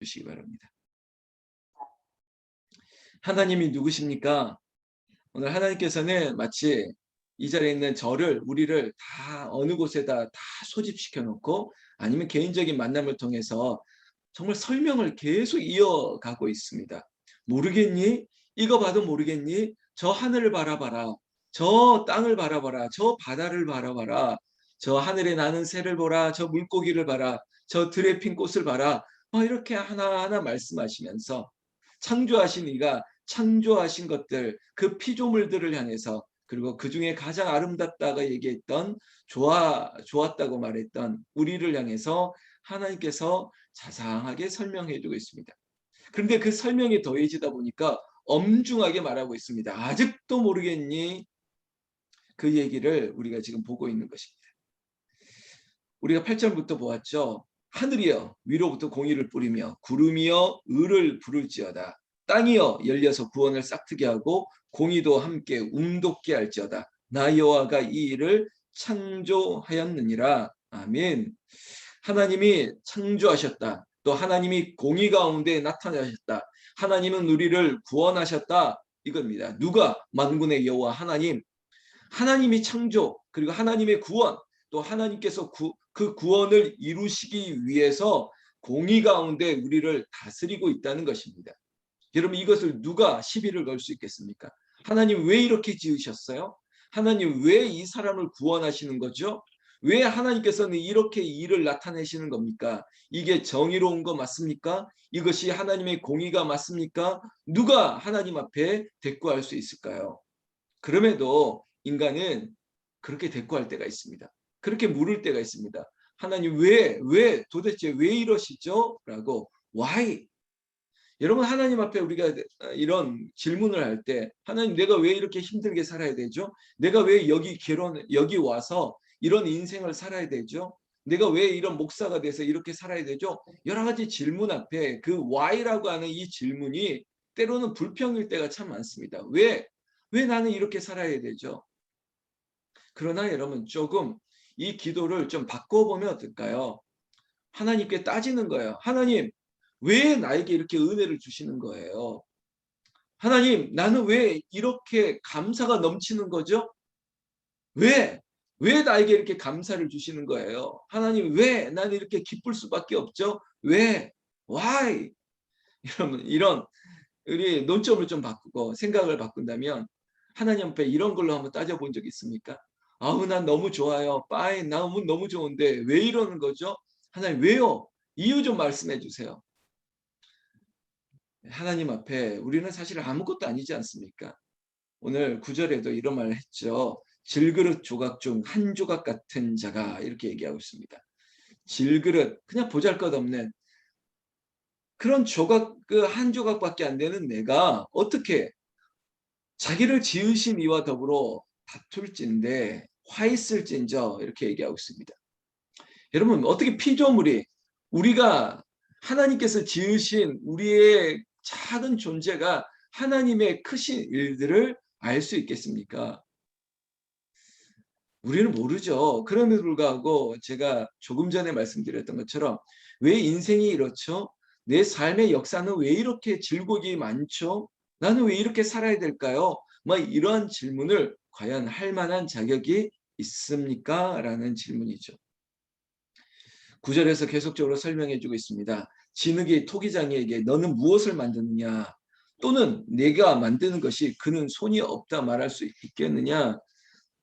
기쁘시기 바랍니다. 하나님이 누구십니까? 오늘 하나님께서는 마치 이 자리에 있는 우리를 다 어느 곳에다 다 소집시켜 놓고 아니면 개인적인 만남을 통해서 정말 설명을 계속 이어가고 있습니다. 모르겠니? 이거 봐도 모르겠니? 저 하늘을 바라봐라. 저 땅을 바라봐라. 저 바다를 바라봐라. 저 하늘에 나는 새를 보라. 저 물고기를 봐라. 저 들에 핀 꽃을 봐라. 이렇게 하나하나 말씀하시면서 창조하신 이가 창조하신 것들, 그 피조물들을 향해서, 그리고 그 중에 가장 아름답다가 얘기했던 좋았다고 말했던 우리를 향해서 하나님께서 자상하게 설명해 주고 있습니다. 그런데 그 설명이 더해지다 보니까 엄중하게 말하고 있습니다. 아직도 모르겠니? 그 얘기를 우리가 지금 보고 있는 것입니다. 우리가 8절부터 보았죠. 하늘이여 위로부터 공의를 뿌리며 구름이여 의를 부를지어다. 땅이여 열려서 구원을 싹트게 하고 공의도 함께 움돋게 할지어다. 나 여호와가 이 일을 창조하였느니라. 아멘. 하나님이 창조하셨다. 또 하나님이 공의 가운데 나타나셨다. 하나님은 우리를 구원하셨다. 이겁니다. 누가? 만군의 여호와 하나님. 하나님이 창조, 그리고 하나님의 구원, 또 하나님께서 그 구원을 이루시기 위해서 공의 가운데 우리를 다스리고 있다는 것입니다. 여러분, 이것을 누가 시비를 걸 수 있겠습니까? 하나님 왜 이렇게 지으셨어요? 하나님 왜 이 사람을 구원하시는 거죠? 왜 하나님께서는 이렇게 일을 나타내시는 겁니까? 이게 정의로운 거 맞습니까? 이것이 하나님의 공의가 맞습니까? 누가 하나님 앞에 대꾸할 수 있을까요? 그럼에도 인간은 그렇게 대꾸할 때가 있습니다. 그렇게 물을 때가 있습니다. 하나님 도대체 왜 이러시죠? 라고 why? 여러분, 하나님 앞에 우리가 이런 질문을 할 때 하나님 내가 왜 이렇게 힘들게 살아야 되죠? 내가 왜 여기 와서 이런 인생을 살아야 되죠? 내가 왜 이런 목사가 돼서 이렇게 살아야 되죠? 여러 가지 질문 앞에 그 why라고 하는 이 질문이 때로는 불평일 때가 참 많습니다. 왜 나는 이렇게 살아야 되죠? 그러나 여러분, 조금 이 기도를 좀 바꿔보면 어떨까요? 하나님께 따지는 거예요. 하나님, 왜 나에게 이렇게 은혜를 주시는 거예요? 하나님, 나는 왜 이렇게 감사가 넘치는 거죠? 왜 나에게 이렇게 감사를 주시는 거예요? 하나님, 왜 나는 이렇게 기쁠 수밖에 없죠? 왜? Why? 이런 우리 논점을 좀 바꾸고 생각을 바꾼다면 하나님 앞에 이런 걸로 한번 따져본 적 있습니까? 아우, 난 너무 좋아요. 파인, 너무 좋은데 왜 이러는 거죠? 하나님, 왜요? 이유 좀 말씀해 주세요. 하나님 앞에 우리는 사실 아무것도 아니지 않습니까? 오늘 9절에도 이런 말을 했죠. 질그릇 조각 중 한 조각 같은 자가, 이렇게 얘기하고 있습니다. 질그릇, 그냥 보잘것없는 그런 조각, 그 한 조각밖에 안 되는 내가 어떻게 자기를 지으신 이와 더불어 다툴진대 화 있을진저, 이렇게 얘기하고 있습니다. 여러분, 어떻게 피조물이, 우리가 하나님께서 지으신 우리의 작은 존재가 하나님의 크신 일들을 알 수 있겠습니까? 우리는 모르죠. 그럼에도 불구하고 제가 조금 전에 말씀드렸던 것처럼 왜 인생이 이렇죠? 내 삶의 역사는 왜 이렇게 질곡이 많죠? 나는 왜 이렇게 살아야 될까요? 이러한 질문을 과연 할 만한 자격이 있습니까? 라는 질문이죠. 9절에서 계속적으로 설명해 주고 있습니다. 진흙이 토기장이에게 너는 무엇을 만드느냐? 또는 내가 만드는 것이 그는 손이 없다 말할 수 있겠느냐?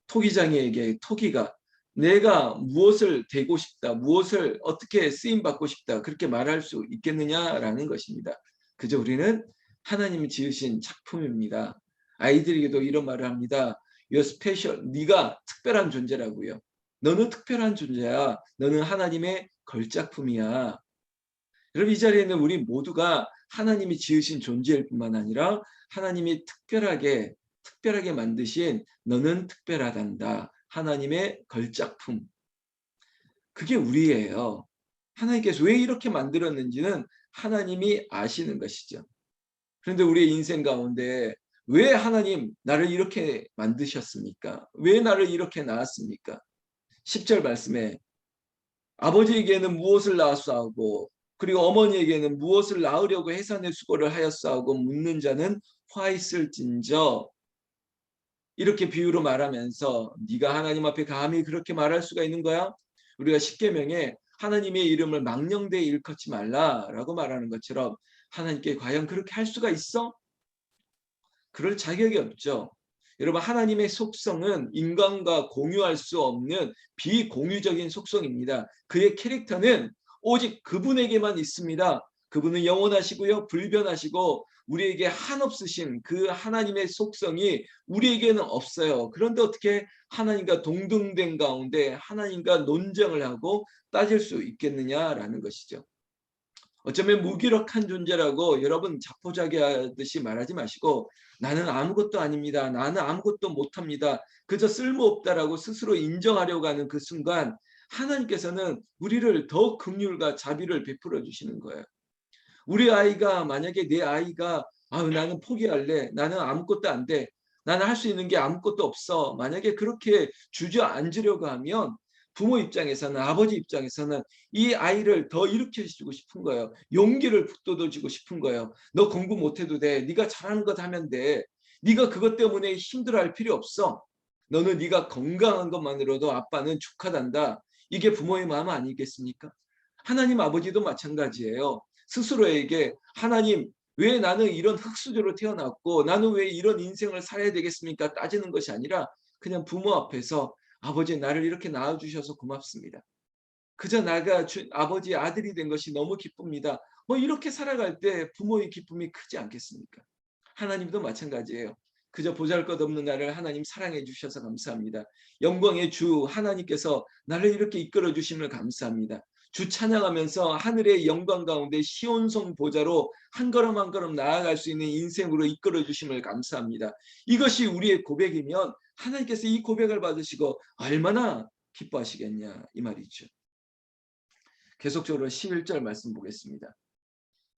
토기장이에게 토기가 내가 무엇을 되고 싶다, 무엇을 어떻게 쓰임받고 싶다, 그렇게 말할 수 있겠느냐라는 것입니다. 그저 우리는 하나님이 지으신 작품입니다. 아이들에게도 이런 말을 합니다. You're special. 네가 특별한 존재라고요. 너는 특별한 존재야. 너는 하나님의 걸작품이야. 여러분, 이 자리에 있는 우리 모두가 하나님이 지으신 존재일 뿐만 아니라 하나님이 특별하게 만드신 너는 특별하단다. 하나님의 걸작품. 그게 우리예요. 하나님께서 왜 이렇게 만들었는지는 하나님이 아시는 것이죠. 그런데 우리의 인생 가운데 왜 하나님 나를 이렇게 만드셨습니까? 왜 나를 이렇게 낳았습니까? 10절 말씀에 아버지에게는 무엇을 낳았사오고 그리고 어머니에게는 무엇을 낳으려고 해산의 수고를 하였사오고 묻는 자는 화 있을진저. 이렇게 비유로 말하면서 네가 하나님 앞에 감히 그렇게 말할 수가 있는 거야? 우리가 십계명에 하나님의 이름을 망령되이 일컫지 말라라고 말하는 것처럼 하나님께 과연 그렇게 할 수가 있어? 그럴 자격이 없죠. 여러분, 하나님의 속성은 인간과 공유할 수 없는 비공유적인 속성입니다. 그의 캐릭터는 오직 그분에게만 있습니다. 그분은 영원하시고요, 불변하시고 우리에게 한없으신 그 하나님의 속성이 우리에게는 없어요. 그런데 어떻게 하나님과 동등된 가운데 하나님과 논쟁을 하고 따질 수 있겠느냐라는 것이죠. 어쩌면 무기력한 존재라고 여러분 자포자기하듯이 말하지 마시고 나는 아무것도 아닙니다. 나는 아무것도 못합니다. 그저 쓸모없다라고 스스로 인정하려고 하는 그 순간 하나님께서는 우리를 더 긍휼과 자비를 베풀어 주시는 거예요. 우리 아이가 만약에 내 아이가 나는 포기할래. 나는 아무것도 안 돼. 나는 할 수 있는 게 아무것도 없어. 만약에 그렇게 주저앉으려고 하면 부모 입장에서는 아버지 입장에서는 이 아이를 더 일으켜주고 싶은 거예요. 용기를 북돋워주고 싶은 거예요. 너 공부 못해도 돼. 네가 잘하는 것 하면 돼. 네가 그것 때문에 힘들어할 필요 없어. 너는 네가 건강한 것만으로도 아빠는 축하한다. 이게 부모의 마음 아니겠습니까? 하나님 아버지도 마찬가지예요. 스스로에게 하나님 왜 나는 이런 흙수저로 태어났고 나는 왜 이런 인생을 살아야 되겠습니까? 따지는 것이 아니라 그냥 부모 앞에서 아버지 나를 이렇게 낳아주셔서 고맙습니다. 그저 나가 아버지의 아들이 된 것이 너무 기쁩니다. 뭐 이렇게 살아갈 때 부모의 기쁨이 크지 않겠습니까? 하나님도 마찬가지예요. 그저 보잘것없는 나를 하나님 사랑해 주셔서 감사합니다. 영광의 주 하나님께서 나를 이렇게 이끌어 주심을 감사합니다. 주 찬양하면서 하늘의 영광 가운데 시온성 보좌로 한 걸음 한 걸음 나아갈 수 있는 인생으로 이끌어 주심을 감사합니다. 이것이 우리의 고백이면 하나님께서 이 고백을 받으시고 얼마나 기뻐하시겠냐 이 말이죠. 계속적으로 11절 말씀 보겠습니다.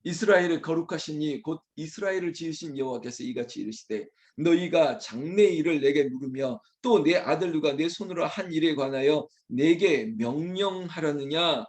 이스라엘을 거룩하신 이 곧 이스라엘을 지으신 여호와께서 이같이 이르시되 너희가 장래의 일을 내게 물으며 또 내 아들 누가 내 손으로 한 일에 관하여 내게 명령하려느냐.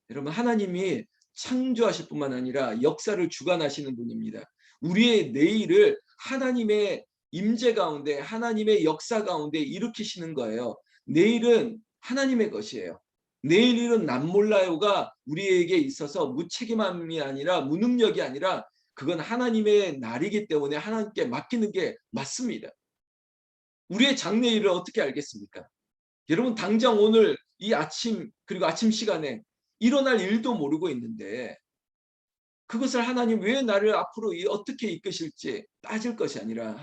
여러분, 하나님이 창조하실 뿐만 아니라 역사를 주관하시는 분입니다. 우리의 내일을 하나님의 임재 가운데 하나님의 역사 가운데 일으키시는 거예요. 내일은 하나님의 것이에요. 내일 일은 난 몰라요가 우리에게 있어서 무책임함이 아니라 무능력이 아니라 그건 하나님의 날이기 때문에 하나님께 맡기는 게 맞습니다. 우리의 장래일을 어떻게 알겠습니까? 여러분, 당장 오늘 이 아침 그리고 아침 시간에 일어날 일도 모르고 있는데 그것을 하나님 왜 나를 앞으로 어떻게 이끄실지 따질 것이 아니라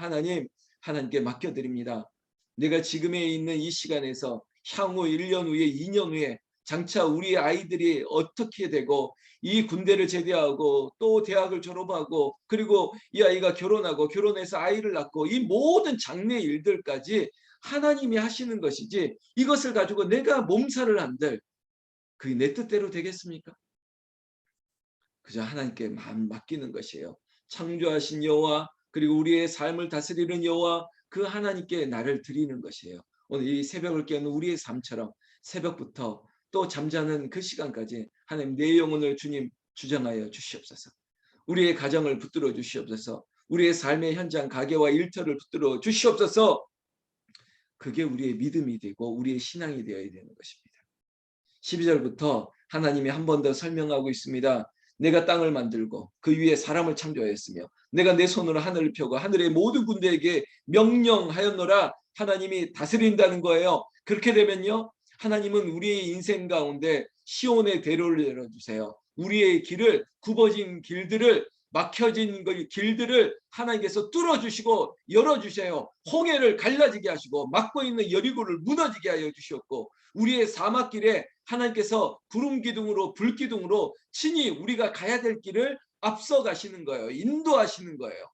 하나님께 맡겨드립니다. 내가 지금에 있는 이 시간에서 향후 1년 후에 2년 후에 장차 우리 아이들이 어떻게 되고 이 군대를 제대하고 또 대학을 졸업하고 그리고 이 아이가 결혼하고 결혼해서 아이를 낳고 이 모든 장래 일들까지 하나님이 하시는 것이지 이것을 가지고 내가 몸살을 한들 그게 내 뜻대로 되겠습니까? 그저 하나님께 마음 맡기는 것이에요. 창조하신 여호와 그리고 우리의 삶을 다스리는 여호와 그 하나님께 나를 드리는 것이에요. 오늘 이 새벽을 깨우는 우리의 삶처럼 새벽부터 또 잠자는 그 시간까지 하나님 내 영혼을 주님 주장하여 주시옵소서. 우리의 가정을 붙들어 주시옵소서. 우리의 삶의 현장 가게와 일터를 붙들어 주시옵소서. 그게 우리의 믿음이 되고 우리의 신앙이 되어야 되는 것입니다. 12절부터 하나님이 한 번 더 설명하고 있습니다. 내가 땅을 만들고 그 위에 사람을 창조하였으며 내가 내 손으로 하늘을 펴고 하늘의 모든 군대에게 명령하였노라. 하나님이 다스린다는 거예요. 그렇게 되면요, 하나님은 우리의 인생 가운데 시온의 대로를 열어주세요. 우리의 길을 굽어진 길들을 막혀진 길들을 하나님께서 뚫어주시고 열어주세요. 홍해를 갈라지게 하시고 막고 있는 여리고를 무너지게 하여 주셨고 우리의 사막길에 하나님께서 구름 기둥으로 불 기둥으로 친히 우리가 가야 될 길을 앞서 가시는 거예요. 인도하시는 거예요.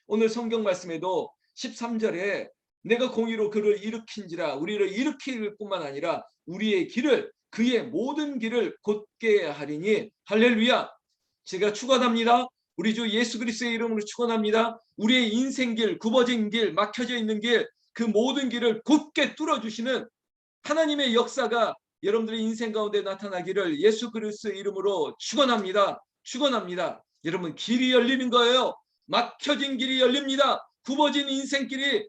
오늘 성경 말씀에도 13절에 내가 공의로 그를 일으킨지라 우리를 일으킬 뿐만 아니라 우리의 길을 그의 모든 길을 곧게 하리니 할렐루야. 제가 축원합니다. 우리 주 예수 그리스도의 이름으로 축원합니다. 우리의 인생길, 굽어진 길, 막혀져 있는 길, 그 모든 길을 곧게 뚫어주시는 하나님의 역사가 여러분들의 인생 가운데 나타나기를 예수 그리스도의 이름으로 축원합니다. 축원합니다. 여러분, 길이 열리는 거예요. 막혀진 길이 열립니다. 굽어진 인생길이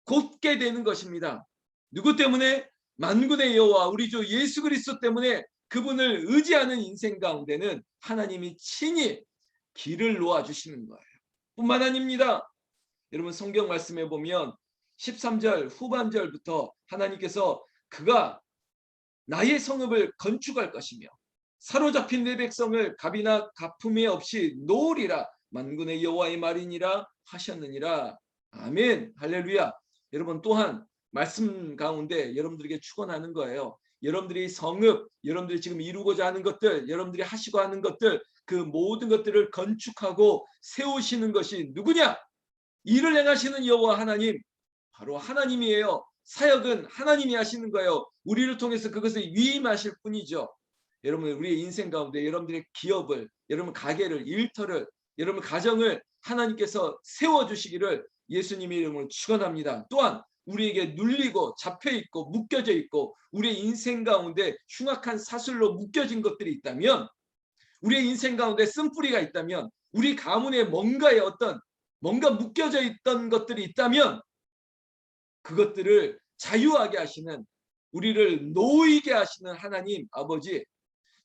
곧게 되는 것입니다. 누구 때문에? 만군의 여호와 우리 주 예수 그리스도 때문에 그분을 의지하는 인생 가운데는 하나님이 친히 길을 놓아주시는 거예요. 뿐만 아닙니다. 여러분, 성경 말씀에 보면 13절 후반절부터 하나님께서 그가 나의 성읍을 건축할 것이며 사로잡힌 내 백성을 갑이나 가품이 없이 놓으리라 만군의 여호와의 말이니라 하셨느니라. 아멘. 할렐루야. 여러분, 또한 말씀 가운데 여러분들에게 축원하는 거예요. 여러분들이 성읍, 여러분들이 지금 이루고자 하는 것들, 여러분들이 하시고 하는 것들, 그 모든 것들을 건축하고 세우시는 것이 누구냐? 일을 행하시는 여호와 하나님, 바로 하나님이에요. 사역은 하나님이 하시는 거예요. 우리를 통해서 그것을 위임하실 뿐이죠. 여러분, 우리의 인생 가운데 여러분들의 기업을, 여러분 가게를, 일터를, 여러분 가정을 하나님께서 세워주시기를 예수님의 이름으로 축원합니다. 또한 우리에게 눌리고 잡혀있고 묶여져 있고 우리의 인생 가운데 흉악한 사슬로 묶여진 것들이 있다면, 우리의 인생 가운데 쓴뿌리가 있다면, 우리 가문에 뭔가 묶여져 있던 것들이 있다면 그것들을 자유하게 하시는, 우리를 놓이게 하시는 하나님 아버지,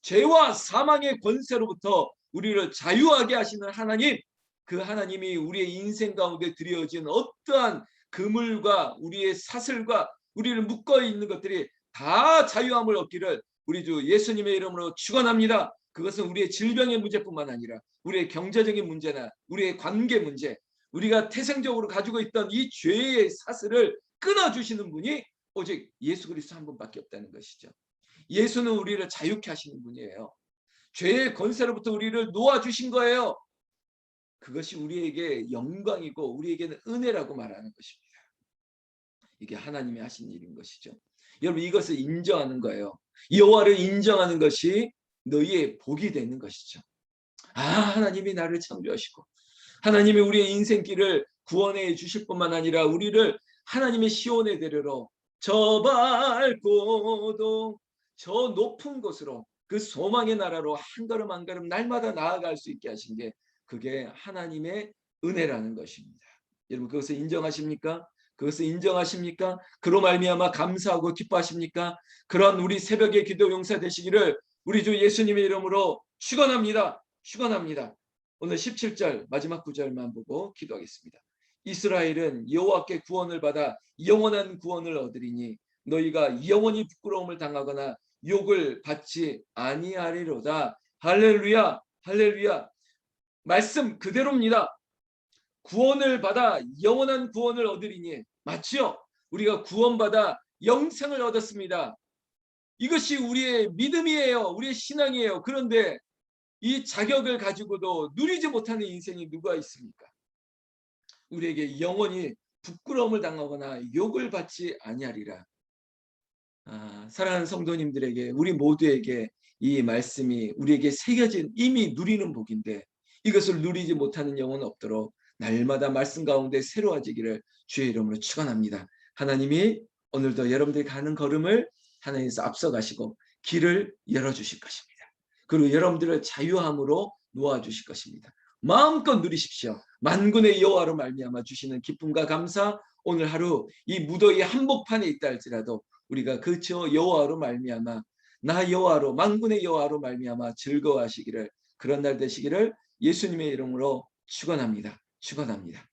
죄와 사망의 권세로부터 우리를 자유하게 하시는 하나님, 그 하나님이 우리의 인생 가운데 들여진 어떠한 그물과 우리의 사슬과 우리를 묶어 있는 것들이 다 자유함을 얻기를 우리 주 예수님의 이름으로 축원합니다. 그것은 우리의 질병의 문제뿐만 아니라 우리의 경제적인 문제나 우리의 관계 문제, 우리가 태생적으로 가지고 있던 이 죄의 사슬을 끊어주시는 분이 오직 예수 그리스도 한 분밖에 없다는 것이죠. 예수는 우리를 자유케 하시는 분이에요. 죄의 권세로부터 우리를 놓아주신 거예요. 그것이 우리에게 영광이고 우리에게는 은혜라고 말하는 것입니다. 이게 하나님이 하신 일인 것이죠. 여러분, 이것을 인정하는 거예요. 여호와를 인정하는 것이 너희의 복이 되는 것이죠. 하나님이 나를 창조하시고 하나님이 우리의 인생길을 구원해 주실 뿐만 아니라 우리를 하나님의 시온의 대로로 저 밝고도 저 높은 곳으로 그 소망의 나라로 한 걸음 한 걸음 날마다 나아갈 수 있게 하신 게 그게 하나님의 은혜라는 것입니다. 여러분, 그것을 인정하십니까? 그것을 인정하십니까? 그로 말미암아 감사하고 기뻐하십니까? 그런 우리 새벽의 기도 용사 되시기를 우리 주 예수님의 이름으로 축원합니다. 축원합니다. 오늘 17절 마지막 구절만 보고 기도하겠습니다. 이스라엘은 여호와께 구원을 받아 영원한 구원을 얻으리니 너희가 영원히 부끄러움을 당하거나 욕을 받지 아니하리로다. 할렐루야. 할렐루야. 말씀 그대로입니다. 구원을 받아 영원한 구원을 얻으리니, 맞죠? 우리가 구원받아 영생을 얻었습니다. 이것이 우리의 믿음이에요. 우리의 신앙이에요. 그런데 이 자격을 가지고도 누리지 못하는 인생이 누가 있습니까? 우리에게 영원히 부끄러움을 당하거나 욕을 받지 아니하리라. 사랑하는 성도님들에게, 우리 모두에게 이 말씀이 우리에게 새겨진, 이미 누리는 복인데 이것을 누리지 못하는 영혼은 없도록 날마다 말씀 가운데 새로워지기를 주의 이름으로 축원합니다. 하나님이 오늘도 여러분들이 가는 걸음을 하나님께서 앞서가시고 길을 열어주실 것입니다. 그리고 여러분들을 자유함으로 놓아주실 것입니다. 마음껏 누리십시오. 만군의 여호와로 말미암아 주시는 기쁨과 감사, 오늘 하루 이 무더위 한복판에 있다 할지라도 우리가 그 여호와로 말미암아, 나 여호와로, 만군의 여호와로 말미암아 즐거워하시기를, 그런 날 되시기를 예수님의 이름으로 축원합니다. 축원합니다.